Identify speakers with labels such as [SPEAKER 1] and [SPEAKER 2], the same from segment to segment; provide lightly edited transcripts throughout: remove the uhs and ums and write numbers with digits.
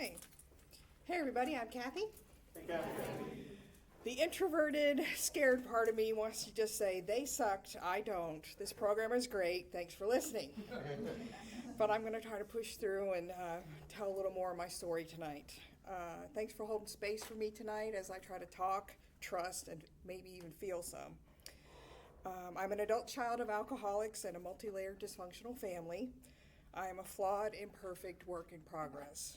[SPEAKER 1] Okay. Hey everybody, I'm Kathy.
[SPEAKER 2] Hey, Kathy.
[SPEAKER 1] The introverted, scared part of me wants to just say, they sucked, I don't. This program is great, thanks for listening. But I'm going to try to push through and tell a little more of my story tonight. Thanks for holding space for me tonight as I try to talk, trust, and maybe even feel some. I'm an adult child of alcoholics and a multi-layered dysfunctional family. I am a flawed, imperfect work in progress.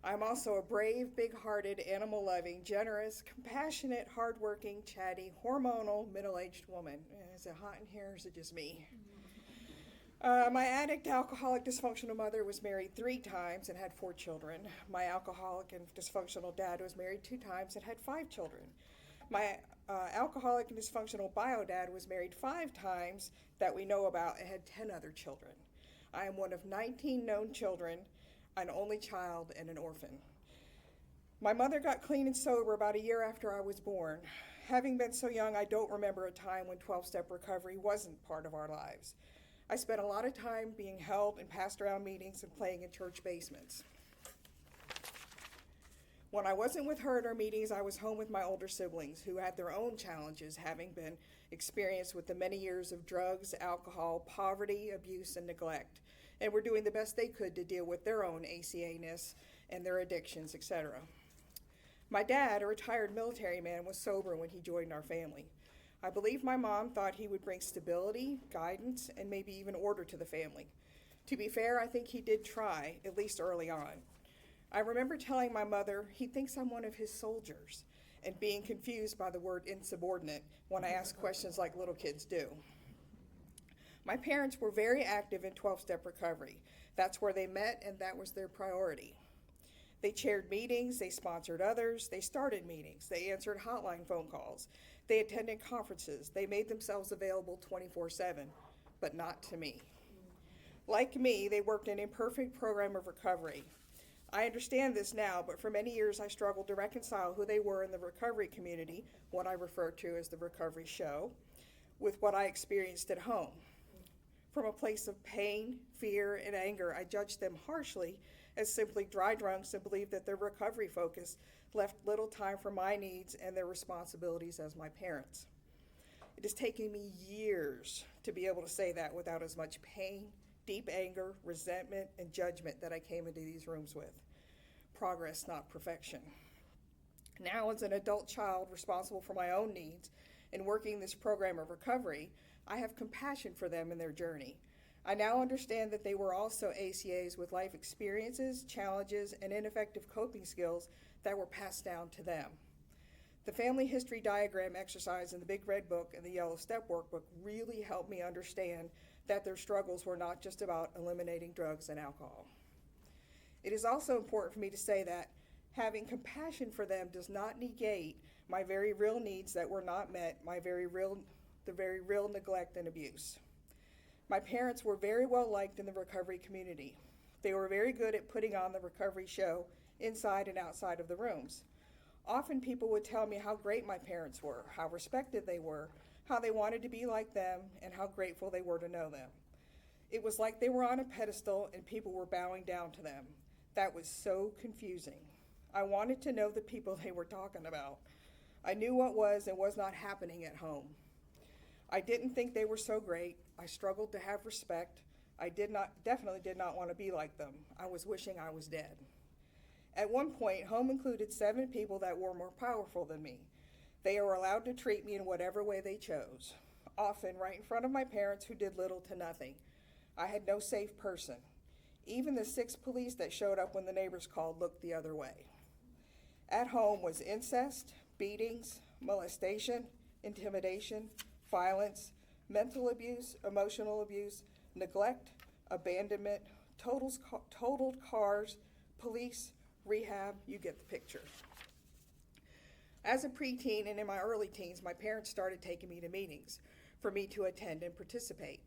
[SPEAKER 1] I'm also a brave, big-hearted, animal-loving, generous, compassionate, hardworking, chatty, hormonal, middle-aged woman. Is it hot in here or is it just me? My addict, alcoholic, dysfunctional mother was married 3 times and had 4 children. My alcoholic and dysfunctional dad was married 2 times and had 5 children. My alcoholic and dysfunctional bio dad was married 5 times that we know about and had 10 other children. I am one of 19 known children, an only child, and an orphan. My mother got clean and sober about a year after I was born. Having been so young, I don't remember a time when 12-step recovery wasn't part of our lives. I spent a lot of time being held in passed around meetings and playing in church basements. When I wasn't with her at our meetings, I was home with my older siblings who had their own challenges, having been experienced with the many years of drugs, alcohol, poverty, abuse, and neglect, and were doing the best they could to deal with their own ACA-ness and their addictions, etc. My dad, a retired military man, was sober when he joined our family. I believe my mom thought he would bring stability, guidance, and maybe even order to the family. To be fair, I think he did try, at least early on. I remember telling my mother, he thinks I'm one of his soldiers, and being confused by the word insubordinate when I ask questions like little kids do. My parents were very active in 12-step recovery. That's where they met, and that was their priority. They chaired meetings, they sponsored others, they started meetings, they answered hotline phone calls, they attended conferences, they made themselves available 24/7, but not to me. Like me, they worked an imperfect program of recovery. I understand this now, but for many years I struggled to reconcile who they were in the recovery community, what I refer to as the recovery show, with what I experienced at home. From a place of pain, fear, and anger, I judged them harshly as simply dry drunks and believed that their recovery focus left little time for my needs and their responsibilities as my parents. It has taken me years to be able to say that without as much pain, deep anger, resentment, and judgment that I came into these rooms with. Progress, not perfection. Now, as an adult child responsible for my own needs and working this program of recovery, I have compassion for them in their journey. I now understand that they were also ACAs with life experiences, challenges, and ineffective coping skills that were passed down to them. The family history diagram exercise in the Big Red Book and the Yellow Step Workbook really helped me understand that their struggles were not just about eliminating drugs and alcohol. It is also important for me to say that having compassion for them does not negate my very real needs that were not met, the very real neglect and abuse. My parents were very well liked in the recovery community. They were very good at putting on the recovery show inside and outside of the rooms. Often people would tell me how great my parents were, how respected they were, how they wanted to be like them, and how grateful they were to know them. It was like they were on a pedestal and people were bowing down to them. That was so confusing. I wanted to know the people they were talking about. I knew what was and was not happening at home. I didn't think they were so great. I struggled to have respect. I definitely did not want to be like them. I was wishing I was dead. At one point, home included 7 people that were more powerful than me. They were allowed to treat me in whatever way they chose, often right in front of my parents who did little to nothing. I had no safe person. Even the 6 police that showed up when the neighbors called looked the other way. At home was incest, beatings, molestation, intimidation, violence, mental abuse, emotional abuse, neglect, abandonment, totaled cars, police, rehab, you get the picture. As a preteen and in my early teens, my parents started taking me to meetings for me to attend and participate.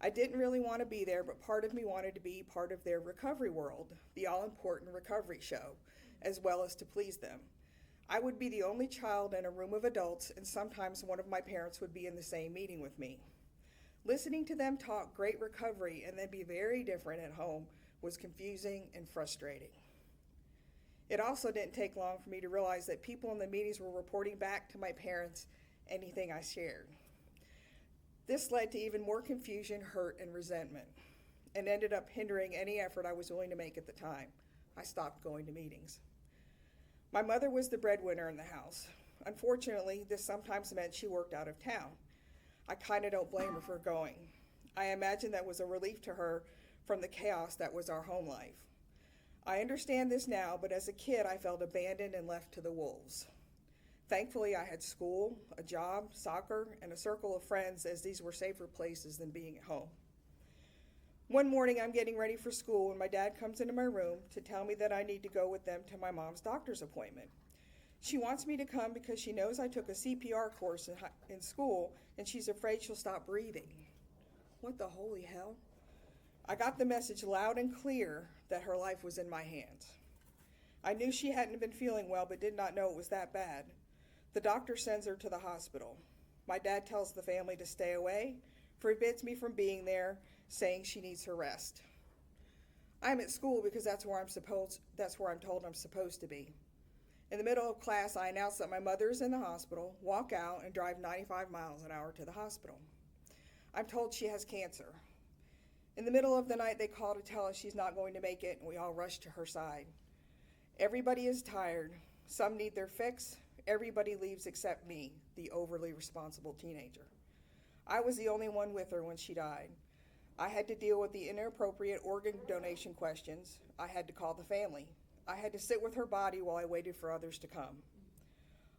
[SPEAKER 1] I didn't really want to be there, but part of me wanted to be part of their recovery world, the all-important recovery show, as well as to please them. I would be the only child in a room of adults, and sometimes one of my parents would be in the same meeting with me. Listening to them talk great recovery and then be very different at home was confusing and frustrating. It also didn't take long for me to realize that people in the meetings were reporting back to my parents anything I shared. This led to even more confusion, hurt, and resentment, and ended up hindering any effort I was willing to make at the time. I stopped going to meetings. My mother was the breadwinner in the house. Unfortunately, this sometimes meant she worked out of town. I kind of don't blame her for going. I imagine that was a relief to her from the chaos that was our home life. I understand this now, but as a kid, I felt abandoned and left to the wolves. Thankfully, I had school, a job, soccer, and a circle of friends, as these were safer places than being at home. One morning, I'm getting ready for school when my dad comes into my room to tell me that I need to go with them to my mom's doctor's appointment. She wants me to come because she knows I took a CPR course in school, and she's afraid she'll stop breathing. What the holy hell? I got the message loud and clear that her life was in my hands. I knew she hadn't been feeling well, but did not know it was that bad. The doctor sends her to the hospital. My dad tells the family to stay away, forbids me from being there, saying she needs her rest. I'm at school because that's where I'm told I'm supposed to be. In the middle of class, I announce that my mother is in the hospital, walk out, and drive 95 miles an hour to the hospital. I'm told she has cancer. In the middle of the night, they call to tell us she's not going to make it, and we all rush to her side. Everybody is tired. Some need their fix. Everybody leaves except me, the overly responsible teenager. I was the only one with her when she died. I had to deal with the inappropriate organ donation questions. I had to call the family. I had to sit with her body while I waited for others to come.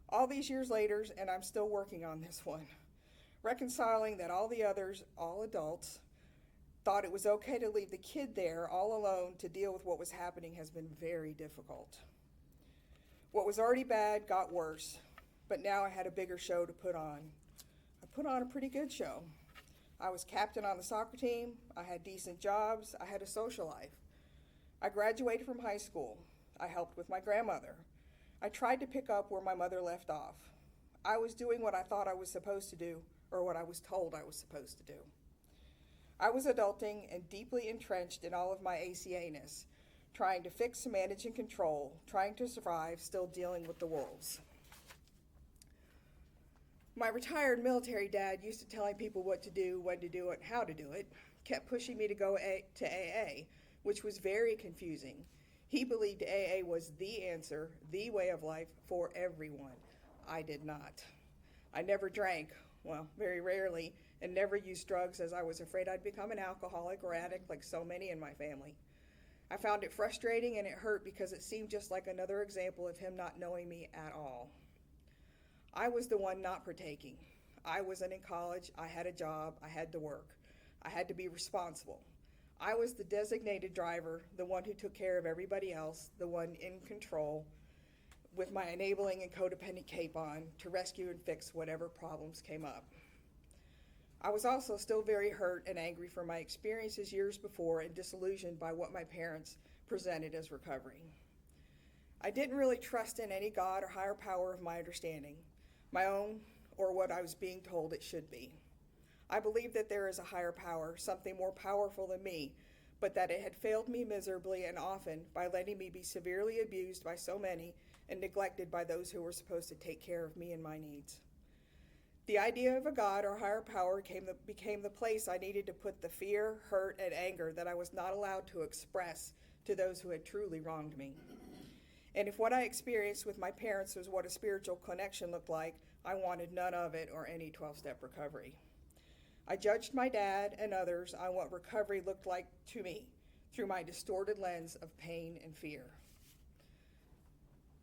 [SPEAKER 1] All these years later, and I'm still working on this one, reconciling that all the others, all adults, thought it was okay to leave the kid there all alone to deal with what was happening has been very difficult. What was already bad got worse, but now I had a bigger show to put on. I put on a pretty good show. I was captain on the soccer team, I had decent jobs, I had a social life. I graduated from high school. I helped with my grandmother. I tried to pick up where my mother left off. I was doing what I thought I was supposed to do, or what I was told I was supposed to do. I was adulting and deeply entrenched in all of my ACA-ness, trying to fix, manage, and control, trying to survive, still dealing with the wolves. My retired military dad used to telling people what to do, when to do it, how to do it, kept pushing me to go to AA, which was very confusing. He believed AA was the answer, the way of life for everyone. I did not. I never drank, well, very rarely, and never used drugs as I was afraid I'd become an alcoholic or addict like so many in my family. I found it frustrating and it hurt because it seemed just like another example of him not knowing me at all. I was the one not partaking. I wasn't in college, I had a job, I had to work. I had to be responsible. I was the designated driver, the one who took care of everybody else, the one in control, with my enabling and codependent cape on to rescue and fix whatever problems came up. I was also still very hurt and angry for my experiences years before and disillusioned by what my parents presented as recovery. I didn't really trust in any God or higher power of my understanding, my own or what I was being told it should be. I believed that there is a higher power, something more powerful than me, but that it had failed me miserably and often by letting me be severely abused by so many and neglected by those who were supposed to take care of me and my needs. The idea of a God or higher power became the place I needed to put the fear, hurt, and anger that I was not allowed to express to those who had truly wronged me. And if what I experienced with my parents was what a spiritual connection looked like, I wanted none of it or any 12-step recovery. I judged my dad and others on what recovery looked like to me through my distorted lens of pain and fear.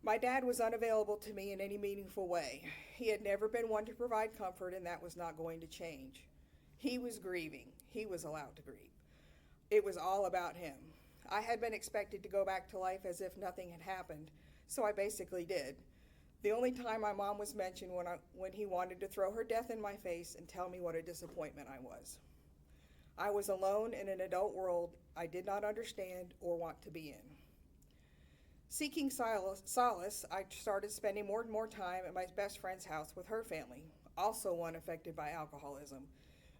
[SPEAKER 1] My dad was unavailable to me in any meaningful way. He had never been one to provide comfort, and that was not going to change. He was grieving. He was allowed to grieve. It was all about him. I had been expected to go back to life as if nothing had happened, so I basically did. The only time my mom was mentioned when he wanted to throw her death in my face and tell me what a disappointment I was. I was alone in an adult world I did not understand or want to be in. Seeking solace, I started spending more and more time at my best friend's house with her family, also one affected by alcoholism,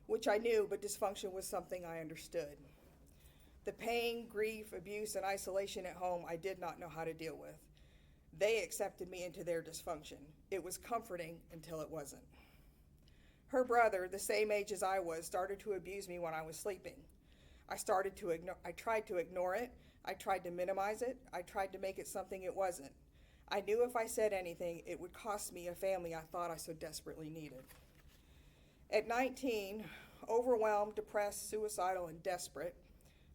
[SPEAKER 1] which I knew, but dysfunction was something I understood. The pain, grief, abuse, and isolation at home I did not know how to deal with. They accepted me into their dysfunction. It was comforting until it wasn't. Her brother, the same age as I was, started to abuse me when I was sleeping. I tried to ignore it. I tried to minimize it. I tried to make it something it wasn't. I knew if I said anything, it would cost me a family I thought I so desperately needed. At 19, overwhelmed, depressed, suicidal, and desperate,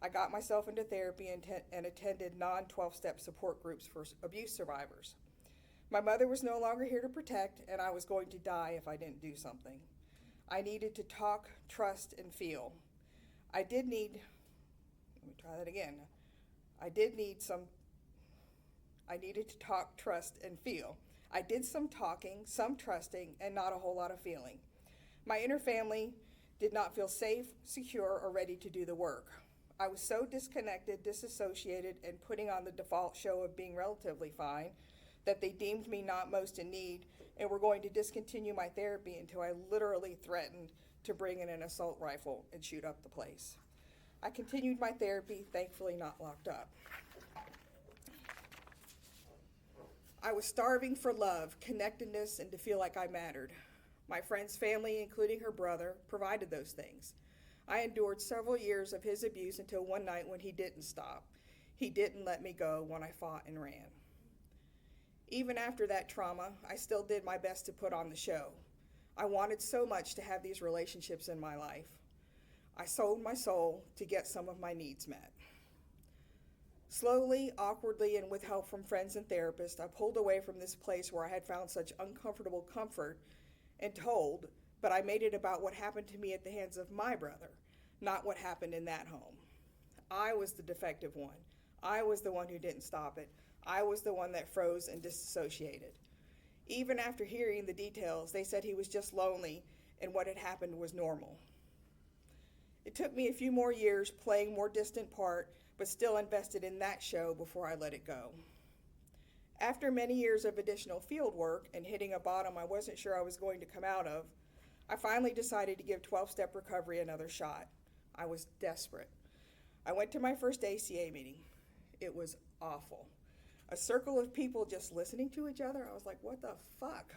[SPEAKER 1] I got myself into therapy and attended non-12-step support groups for abuse survivors. My mother was no longer here to protect, and I was going to die if I didn't do something. I needed to talk, trust, and feel. Let me try that again. I needed to talk, trust, and feel. I did some talking, some trusting, and not a whole lot of feeling. My inner family did not feel safe, secure, or ready to do the work. I was so disconnected, disassociated, and putting on the default show of being relatively fine that they deemed me not most in need and were going to discontinue my therapy until I literally threatened to bring in an assault rifle and shoot up the place. I continued my therapy, thankfully not locked up. I was starving for love, connectedness, and to feel like I mattered. My friend's family, including her brother, provided those things. I endured several years of his abuse until one night when he didn't stop. He didn't let me go when I fought and ran. Even after that trauma, I still did my best to put on the show. I wanted so much to have these relationships in my life. I sold my soul to get some of my needs met. Slowly, awkwardly, and with help from friends and therapists, I pulled away from this place where I had found such uncomfortable comfort and told, but I made it about what happened to me at the hands of my brother, not what happened in that home. I was the defective one. I was the one who didn't stop it. I was the one that froze and disassociated. Even after hearing the details, they said he was just lonely and what had happened was normal. It took me a few more years playing more distant part, but still invested in that show before I let it go. After many years of additional field work and hitting a bottom I wasn't sure I was going to come out of, I finally decided to give 12-step recovery another shot. I was desperate. I went to my first ACA meeting. It was awful. A circle of people just listening to each other. I was like, what the fuck?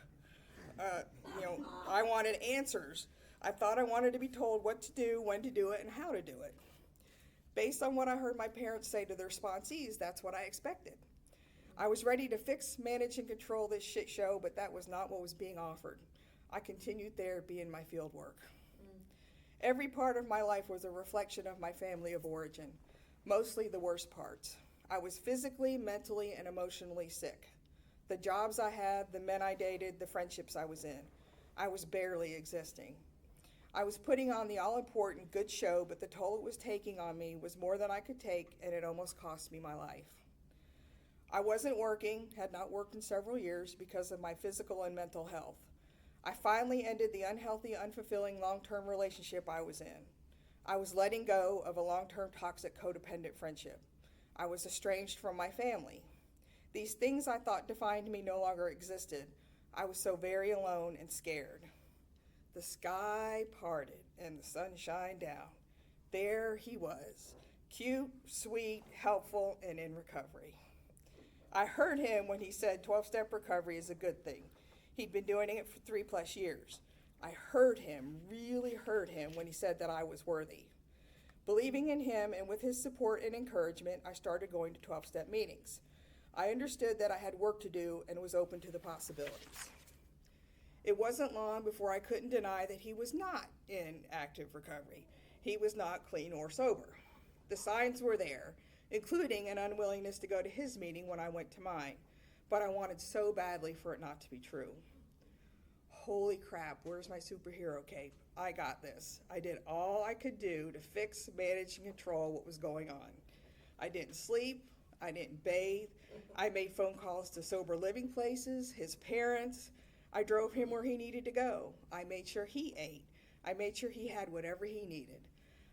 [SPEAKER 1] I wanted answers. I thought I wanted to be told what to do, when to do it, and how to do it. Based on what I heard my parents say to their sponsees, that's what I expected. I was ready to fix, manage, and control this shit show, but that was not what was being offered. I continued therapy in my field work. Every part of my life was a reflection of my family of origin, mostly the worst parts. I was physically, mentally, and emotionally sick. The jobs I had, the men I dated, the friendships I was in. I was barely existing. I was putting on the all-important good show, but the toll it was taking on me was more than I could take, and it almost cost me my life. I wasn't working, had not worked in several years because of my physical and mental health. I finally ended the unhealthy, unfulfilling long-term relationship I was in. I was letting go of a long-term toxic codependent friendship. I was estranged from my family. These things I thought defined me no longer existed. I was so very alone and scared. The sky parted and the sun shined down. There he was, cute, sweet, helpful, and in recovery. I heard him when he said 12-step recovery is a good thing. He'd been doing it for 3+ years. I really heard him when he said that I was worthy. Believing in him and with his support and encouragement, I started going to 12-step meetings. I understood that I had work to do and was open to the possibilities. It wasn't long before I couldn't deny that he was not in active recovery. He was not clean or sober. The signs were there, including an unwillingness to go to his meeting when I went to mine, but I wanted so badly for it not to be true. Holy crap, where's my superhero cape? I got this. I did all I could do to fix, manage, and control what was going on. I didn't sleep. I didn't bathe. I made phone calls to sober living places, his parents. I drove him where he needed to go. I made sure he ate. I made sure he had whatever he needed.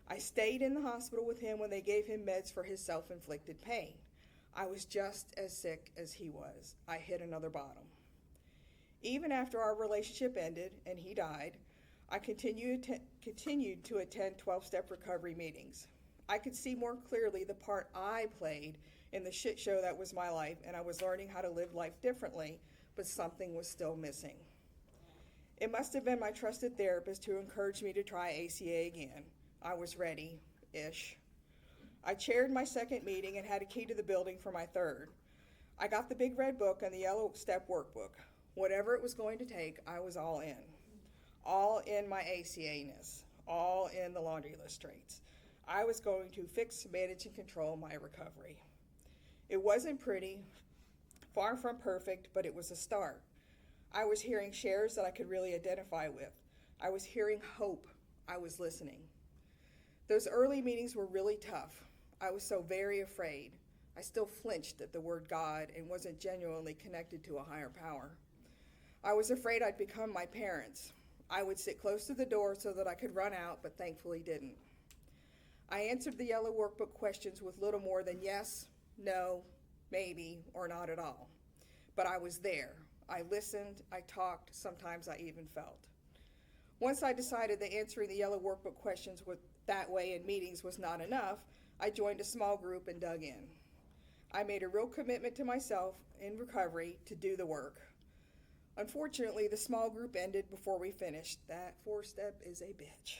[SPEAKER 1] I stayed in the hospital with him when they gave him meds for his self-inflicted pain. I was just as sick as he was. I hit another bottom. Even after our relationship ended and he died, I continued to attend 12-step recovery meetings. I could see more clearly the part I played in the shit show that was my life, and I was learning how to live life differently, but something was still missing. It must have been my trusted therapist who encouraged me to try ACA again. I was ready-ish. I chaired my second meeting and had a key to the building for my third. I got the big red book and the yellow step workbook. Whatever it was going to take, I was all in. All in my ACA-ness. All in the laundry list traits. I was going to fix, manage, and control my recovery. It wasn't pretty, far from perfect, but it was a start. I was hearing shares that I could really identify with. I was hearing hope. I was listening. Those early meetings were really tough. I was so very afraid. I still flinched at the word God and wasn't genuinely connected to a higher power. I was afraid I'd become my parents. I would sit close to the door so that I could run out, but thankfully didn't. I answered the yellow workbook questions with little more than yes, no, maybe, or not at all. But I was there. I listened, I talked, sometimes I even felt. Once I decided that answering the yellow workbook questions that way in meetings was not enough, I joined a small group and dug in. I made a real commitment to myself in recovery to do the work. Unfortunately, the small group ended before we finished. That four-step is a bitch.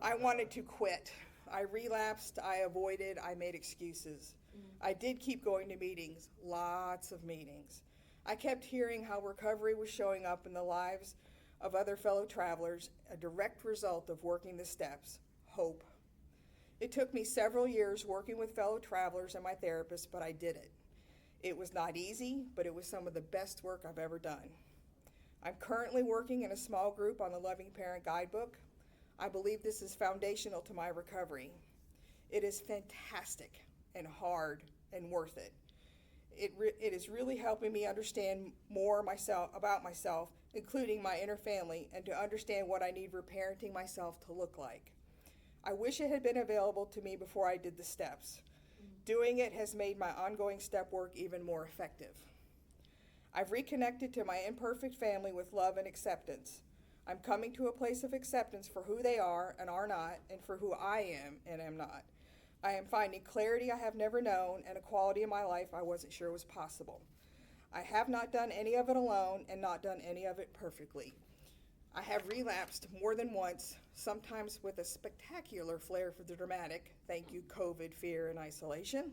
[SPEAKER 1] I wanted to quit. I relapsed, I avoided, I made excuses. I did keep going to meetings, lots of meetings. I kept hearing how recovery was showing up in the lives of other fellow travelers, a direct result of working the steps, hope. It took me several years working with fellow travelers and my therapist, but I did it. It was not easy, but it was some of the best work I've ever done. I'm currently working in a small group on the Loving Parent Guidebook. I believe this is foundational to my recovery. It is fantastic and hard and worth it. It is really helping me understand more about myself, including my inner family, and to understand what I need reparenting myself to look like. I wish it had been available to me before I did the steps. Doing it has made my ongoing step work even more effective. I've reconnected to my imperfect family with love and acceptance. I'm coming to a place of acceptance for who they are and are not, and for who I am and am not. I am finding clarity I have never known and a quality in my life I wasn't sure was possible. I have not done any of it alone and not done any of it perfectly. I have relapsed more than once, sometimes with a spectacular flair for the dramatic, thank you COVID, fear, and isolation.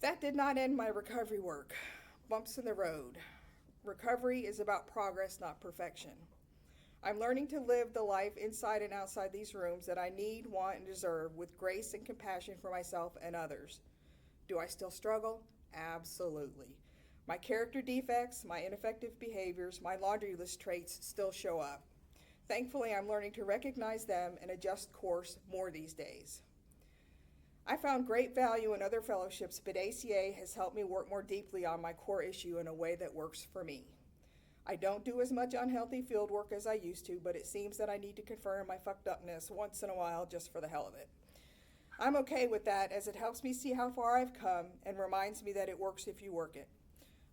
[SPEAKER 1] That did not end my recovery work. Bumps in the road. Recovery is about progress, not perfection. I'm learning to live the life inside and outside these rooms that I need, want, and deserve with grace and compassion for myself and others. Do I still struggle? Absolutely. My character defects, my ineffective behaviors, my laundry list traits still show up. Thankfully, I'm learning to recognize them and adjust course more these days. I found great value in other fellowships, but ACA has helped me work more deeply on my core issue in a way that works for me. I don't do as much unhealthy field work as I used to, but it seems that I need to confirm my fucked upness once in a while just for the hell of it. I'm okay with that, as it helps me see how far I've come and reminds me that it works if you work it.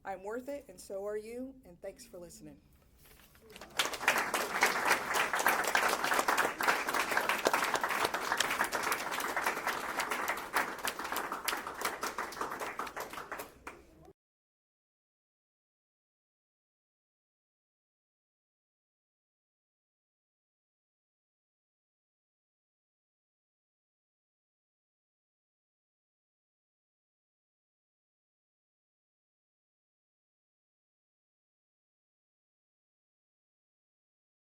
[SPEAKER 1] I'm worth it, and so are you, and thanks for listening.